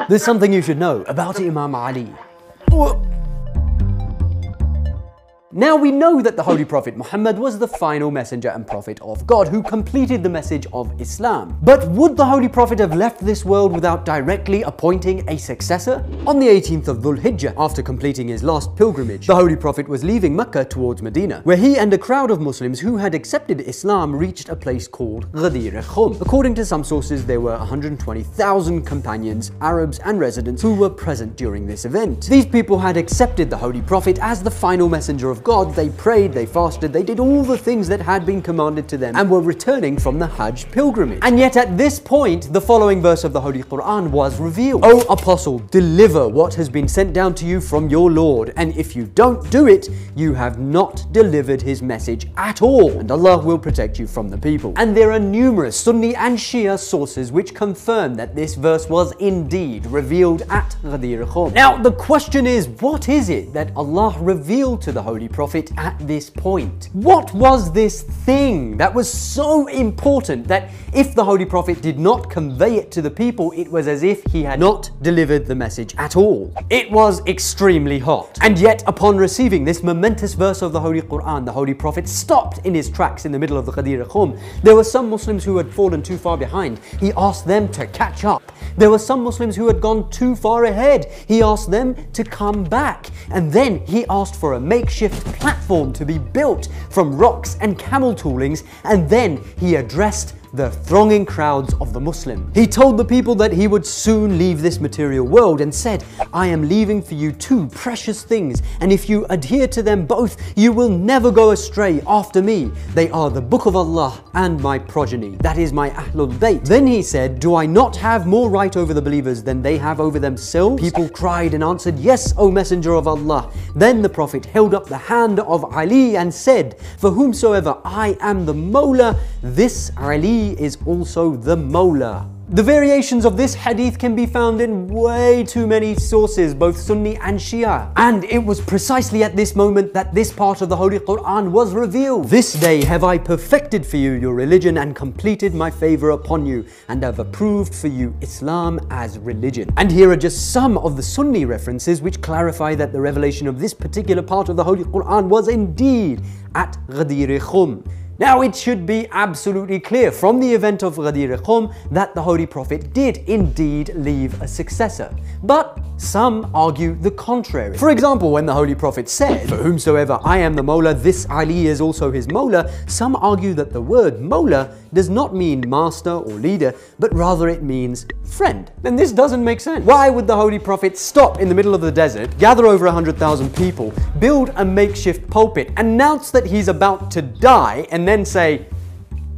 There's something you should know about Imam Ali. Now we know that the Holy Prophet Muhammad was the final messenger and prophet of God who completed the message of Islam. But would the Holy Prophet have left this world without directly appointing a successor? On the 18th of Dhul Hijjah, after completing his last pilgrimage, the Holy Prophet was leaving Mecca towards Medina, where he and a crowd of Muslims who had accepted Islam reached a place called Ghadir-Khumm. According to some sources, there were 120,000 companions, Arabs and residents who were present during this event. These people had accepted the Holy Prophet as the final messenger of God. They prayed, they fasted, they did all the things that had been commanded to them and were returning from the Hajj pilgrimage. And yet at this point, the following verse of the Holy Quran was revealed. O Apostle, deliver what has been sent down to you from your Lord, and if you don't do it, you have not delivered his message at all, and Allah will protect you from the people. And there are numerous Sunni and Shia sources which confirm that this verse was indeed revealed at Ghadir-Khumm. Now the question is, what is it that Allah revealed to the Holy Prophet at this point? What was this thing that was so important that if the Holy Prophet did not convey it to the people, it was as if he had not delivered the message at all? It was extremely hot. And yet upon receiving this momentous verse of the Holy Quran, the Holy Prophet stopped in his tracks in the middle of the Ghadir-Khumm. There were some Muslims who had fallen too far behind. He asked them to catch up. There were some Muslims who had gone too far ahead. He asked them to come back. And then he asked for a makeshift platform to be built from rocks and camel toolings, and then he addressed the thronging crowds of the Muslims. He told the people that he would soon leave this material world and said, I am leaving for you two precious things, and if you adhere to them both, you will never go astray after me. They are the Book of Allah and my progeny, that is my Ahlul Bayt. Then he said, do I not have more right over the believers than they have over themselves? People cried and answered, yes, O Messenger of Allah. Then the Prophet held up the hand of Ali and said, for whomsoever I am the Mawla, this Ali is also the Mawla. The variations of this hadith can be found in way too many sources, both Sunni and Shia. And it was precisely at this moment that this part of the Holy Quran was revealed. This day have I perfected for you your religion and completed my favor upon you, and have approved for you Islam as religion. And here are just some of the Sunni references which clarify that the revelation of this particular part of the Holy Quran was indeed at Ghadir-Khumm. Now it should be absolutely clear from the event of Ghadir-Khumm that the Holy Prophet did indeed leave a successor. But some argue the contrary. For example, when the Holy Prophet said, for whomsoever I am the Mawla, this Ali is also his Mawla, some argue that the word Mawla does not mean master or leader, but rather it means friend. And this doesn't make sense. Why would the Holy Prophet stop in the middle of the desert, gather over 100,000 people, build a makeshift pulpit, announce that he's about to die, and then say,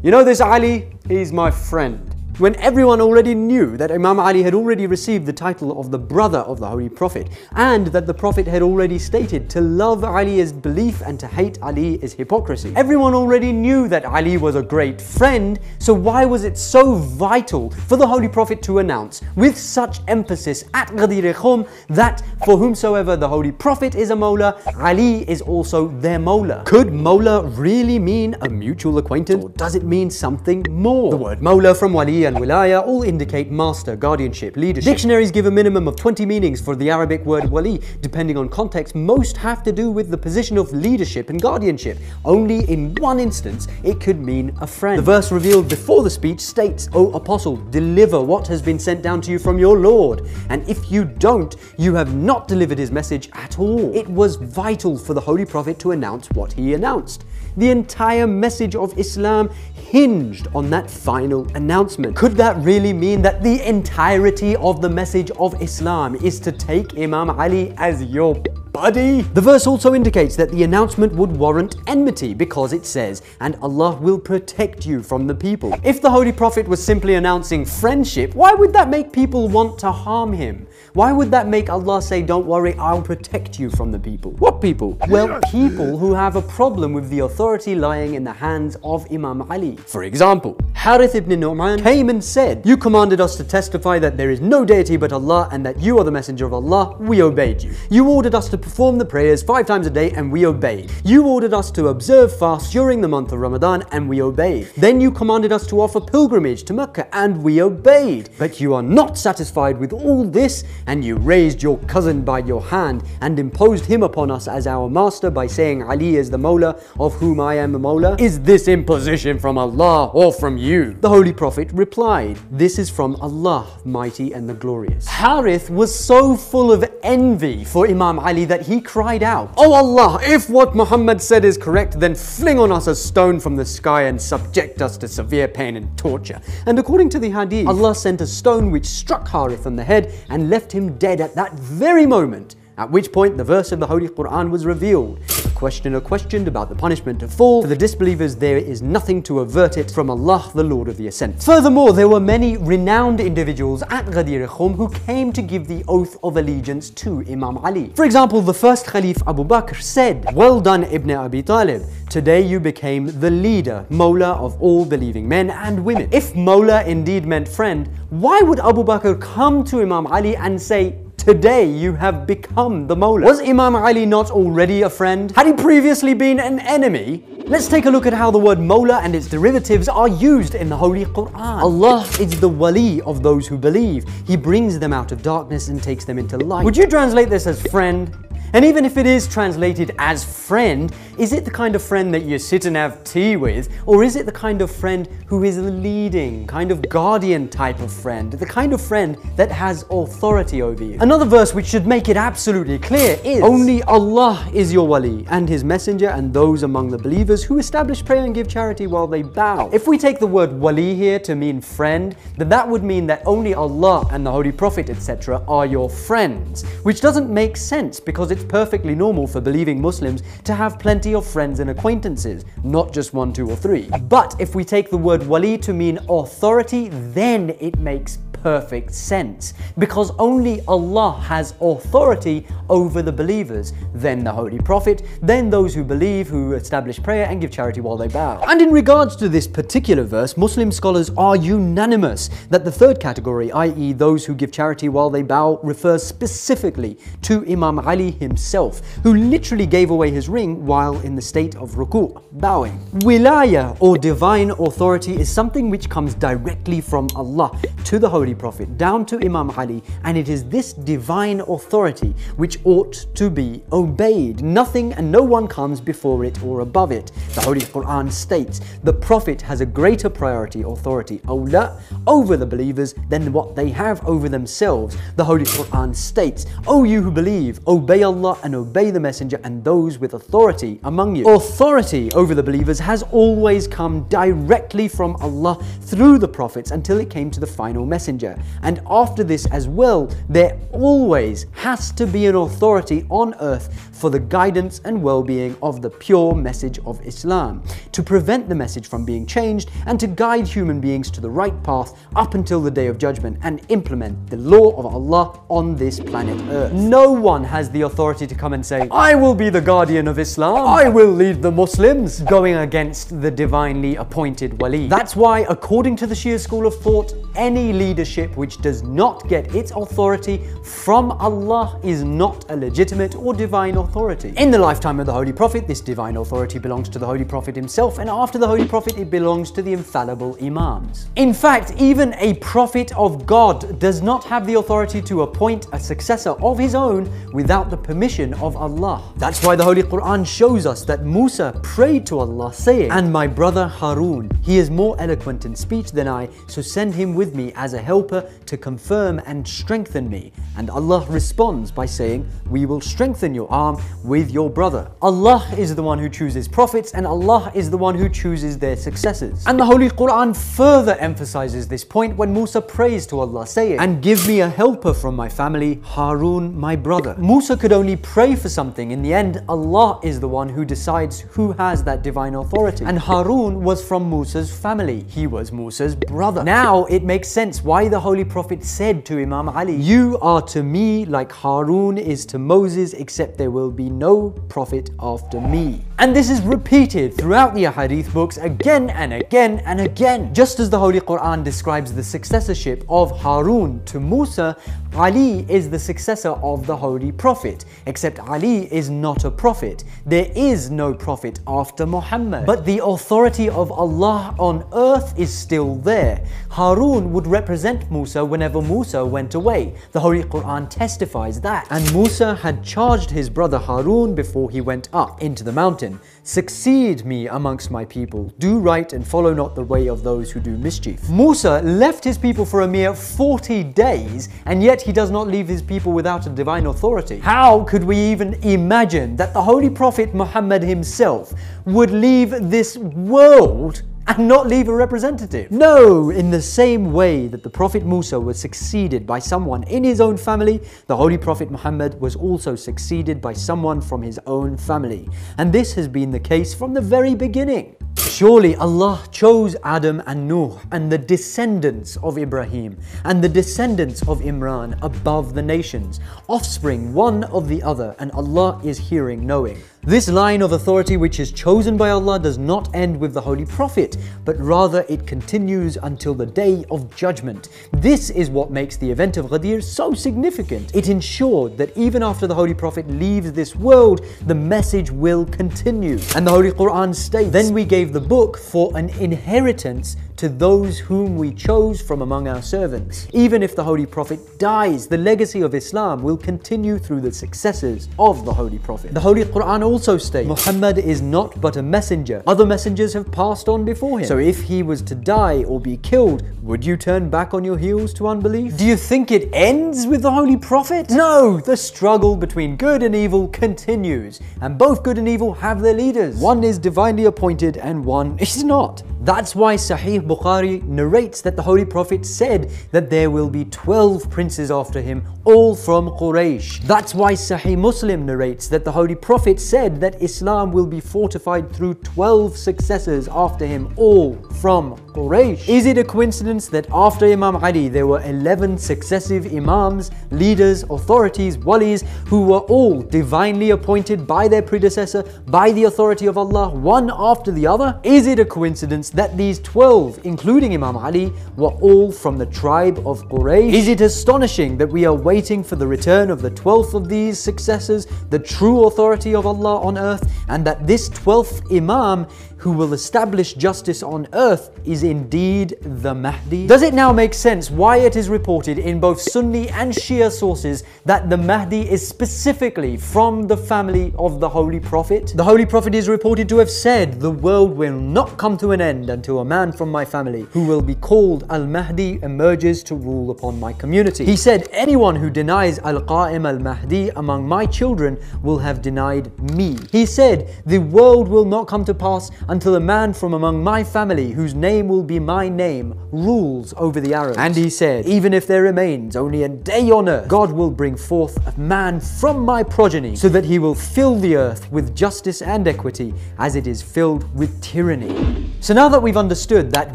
you know this Ali, he's my friend? When everyone already knew that Imam Ali had already received the title of the brother of the Holy Prophet, and that the Prophet had already stated to love Ali is belief and to hate Ali is hypocrisy. Everyone already knew that Ali was a great friend, so why was it so vital for the Holy Prophet to announce with such emphasis at Ghadir-Khumm that for whomsoever the Holy Prophet is a Mawla, Ali is also their Mawla? Could Mawla really mean a mutual acquaintance, or does it mean something more? The word Mawla from Wali and Wilaya all indicate master, guardianship, leadership. Dictionaries give a minimum of 20 meanings for the Arabic word wali. Depending on context, most have to do with the position of leadership and guardianship. Only in one instance, it could mean a friend. The verse revealed before the speech states, O Apostle, deliver what has been sent down to you from your Lord, and if you don't, you have not delivered his message at all. It was vital for the Holy Prophet to announce what he announced. The entire message of Islam hinged on that final announcement. Could that really mean that the entirety of the message of Islam is to take Imam Ali as your buddy? The verse also indicates that the announcement would warrant enmity because it says, and Allah will protect you from the people. If the Holy Prophet was simply announcing friendship, why would that make people want to harm him? Why would that make Allah say, don't worry, I'll protect you from the people? What people? Well, people who have a problem with the authority lying in the hands of Imam Ali. For example, Harith ibn Nu'man came and said, you commanded us to testify that there is no deity but Allah and that you are the messenger of Allah, we obeyed you. You ordered us to perform the prayers 5 times a day and we obeyed. You ordered us to observe fasts during the month of Ramadan and we obeyed. Then you commanded us to offer pilgrimage to Mecca and we obeyed. But you are not satisfied with all this, and you raised your cousin by your hand and imposed him upon us as our master by saying Ali is the Mawla, of whom I am a Mawla. Is this imposition from Allah or from you? The Holy Prophet replied, this is from Allah, mighty and the glorious. Harith was so full of envy for Imam Ali that he cried out, "Oh Allah, if what Muhammad said is correct, then fling on us a stone from the sky and subject us to severe pain and torture." And according to the hadith, Allah sent a stone which struck Harith on the head and left him dead at that very moment. At which point the verse of the Holy Quran was revealed. The questioner questioned about the punishment to fall. For the disbelievers there is nothing to avert it from Allah, the Lord of the Ascent. Furthermore, there were many renowned individuals at Ghadir-Khumm who came to give the oath of allegiance to Imam Ali. For example, the first Khalif Abu Bakr said, "Well done, Ibn Abi Talib. Today you became the leader, Mawla of all believing men and women." If Mawla indeed meant friend, why would Abu Bakr come to Imam Ali and say, "Today you have become the Mawla"? Was Imam Ali not already a friend? Had he previously been an enemy? Let's take a look at how the word Mawla and its derivatives are used in the Holy Quran. Allah is the wali of those who believe. He brings them out of darkness and takes them into light. Would you translate this as friend? And even if it is translated as friend, is it the kind of friend that you sit and have tea with? Or is it the kind of friend who is a leading, kind of guardian type of friend? The kind of friend that has authority over you? Another verse which should make it absolutely clear is, "Only Allah is your wali, and his messenger and those among the believers who establish prayer and give charity while they bow." If we take the word wali here to mean friend, then that would mean that only Allah and the Holy Prophet, etc. are your friends. Which doesn't make sense, because it's perfectly normal for believing Muslims to have plenty of friends and acquaintances, not just 1, 2, or 3. But if we take the word wali to mean authority, then it makes perfect sense, because only Allah has authority over the believers, then the Holy Prophet, then those who believe, who establish prayer and give charity while they bow. And in regards to this particular verse, Muslim scholars are unanimous that the third category, i.e. those who give charity while they bow, refers specifically to Imam Ali himself, who literally gave away his ring while in the state of ruku', bowing. Wilaya, or divine authority, is something which comes directly from Allah to the Holy Prophet down to Imam Ali, and it is this divine authority which ought to be obeyed. Nothing and no one comes before it or above it. The Holy Quran states the Prophet has a greater priority, authority, awla, over the believers than what they have over themselves. The Holy Quran states, "O you who believe, obey Allah and obey the Messenger and those with authority among you." Authority over the believers has always come directly from Allah through the prophets until it came to the final messenger. And after this as well, there always has to be an authority on earth for the guidance and well-being of the pure message of Islam, to prevent the message from being changed and to guide human beings to the right path up until the day of judgment and implement the law of Allah on this planet Earth. No one has the authority to come and say, "I will be the guardian of Islam, I will lead the Muslims," going against the divinely appointed wali. That's why, according to the Shia school of thought, any leadership which does not get its authority from Allah is not a legitimate or divine authority. In the lifetime of the Holy Prophet, this divine authority belongs to the Holy Prophet himself, and after the Holy Prophet, it belongs to the infallible Imams. In fact, even a prophet of God does not have the authority to appoint a successor of his own without the permission of Allah. That's why the Holy Quran shows us that Musa prayed to Allah saying, "And my brother Harun, he is more eloquent in speech than I, so send him with me as a helper to confirm and strengthen me." And Allah responds by saying, "We will strengthen your arm with your brother." Allah is the one who chooses prophets, and Allah is the one who chooses their successors. And the Holy Quran further emphasizes this point when Musa prays to Allah saying, "And give me a helper from my family, Harun my brother." Musa could only pray for something. In the end, Allah is the one who decides who has that divine authority. And Harun was from Musa's family. He was Musa's brother. Now it makes sense why the Holy Prophet said to Imam Ali, "You are to me like Harun is to Moses, except there will be no prophet after me." And this is repeated throughout the Ahadith books again and again and again. Just as the Holy Quran describes the successorship of Harun to Musa, Ali is the successor of the Holy Prophet, except Ali is not a prophet. There is no prophet after Muhammad. But the authority of Allah on earth is still there. Harun would represent Musa whenever Musa went away. The Holy Quran testifies that. And Musa had charged his brother Harun before he went up into the mountain. Succeed me amongst my people. Do right and follow not the way of those who do mischief. Musa left his people for a mere 40 days, and yet he does not leave his people without a divine authority. How could we even imagine that the Holy Prophet Muhammad himself would leave this world and not leave a representative? No, in the same way that the Prophet Musa was succeeded by someone in his own family, the Holy Prophet Muhammad was also succeeded by someone from his own family. And this has been the case from the very beginning. Surely Allah chose Adam and Nuh and the descendants of Ibrahim and the descendants of Imran above the nations, offspring one of the other, and Allah is hearing, knowing. This line of authority which is chosen by Allah does not end with the Holy Prophet, but rather it continues until the Day of Judgment. This is what makes the event of Ghadir so significant. It ensured that even after the Holy Prophet leaves this world, the message will continue. And the Holy Quran states, "Then we gave the book for an inheritance to those whom we chose from among our servants." Even if the Holy Prophet dies, the legacy of Islam will continue through the successors of the Holy Prophet. The Holy Quran also states, Muhammad is not but a messenger. Other messengers have passed on before him. So if he was to die or be killed, would you turn back on your heels to unbelief? Do you think it ends with the Holy Prophet? No, the struggle between good and evil continues, and both good and evil have their leaders. One is divinely appointed and one is not. That's why Sahih Bukhari narrates that the Holy Prophet said that there will be 12 princes after him, all from Quraysh. That's why Sahih Muslim narrates that the Holy Prophet said that Islam will be fortified through 12 successors after him, all from Quraysh. Is it a coincidence that after Imam Ali there were 11 successive Imams, leaders, authorities, walis, who were all divinely appointed by their predecessor, by the authority of Allah, one after the other? Is it a coincidence that these 12, including Imam Ali, were all from the tribe of Quraysh? Is it astonishing that we are waiting for the return of the 12th of these successors, the true authority of Allah on earth, and that this 12th Imam who will establish justice on earth is indeed the Mahdi? Does it now make sense why it is reported in both Sunni and Shia sources that the Mahdi is specifically from the family of the Holy Prophet? The Holy Prophet is reported to have said, "The world will not come to an end until a man from my family, who will be called Al-Mahdi, emerges to rule upon my community." He said, "Anyone who denies Al-Qa'im Al-Mahdi among my children will have denied me." He said, "The world will not come to pass until a man from among my family, whose name will be my name, rules over the Arabs." And he said, "Even if there remains only a day on earth, God will bring forth a man from my progeny, so that he will fill the earth with justice and equity, as it is filled with tyranny." So now that we've understood that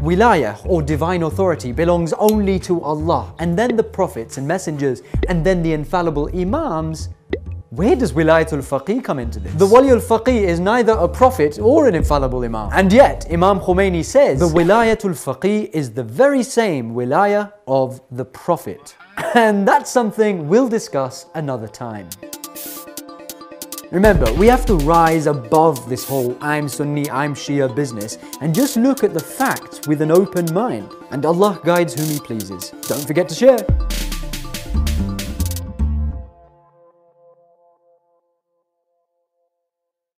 wilayah, or divine authority, belongs only to Allah, and then the prophets and messengers, and then the infallible Imams, where does wilayatul faqih come into this? The wali al-faqih is neither a prophet or an infallible imam. And yet, Imam Khomeini says, the wilayatul faqih is the very same wilayah of the prophet. And that's something we'll discuss another time. Remember, we have to rise above this whole I'm Sunni, I'm Shia business and just look at the facts with an open mind. And Allah guides whom He pleases. Don't forget to share.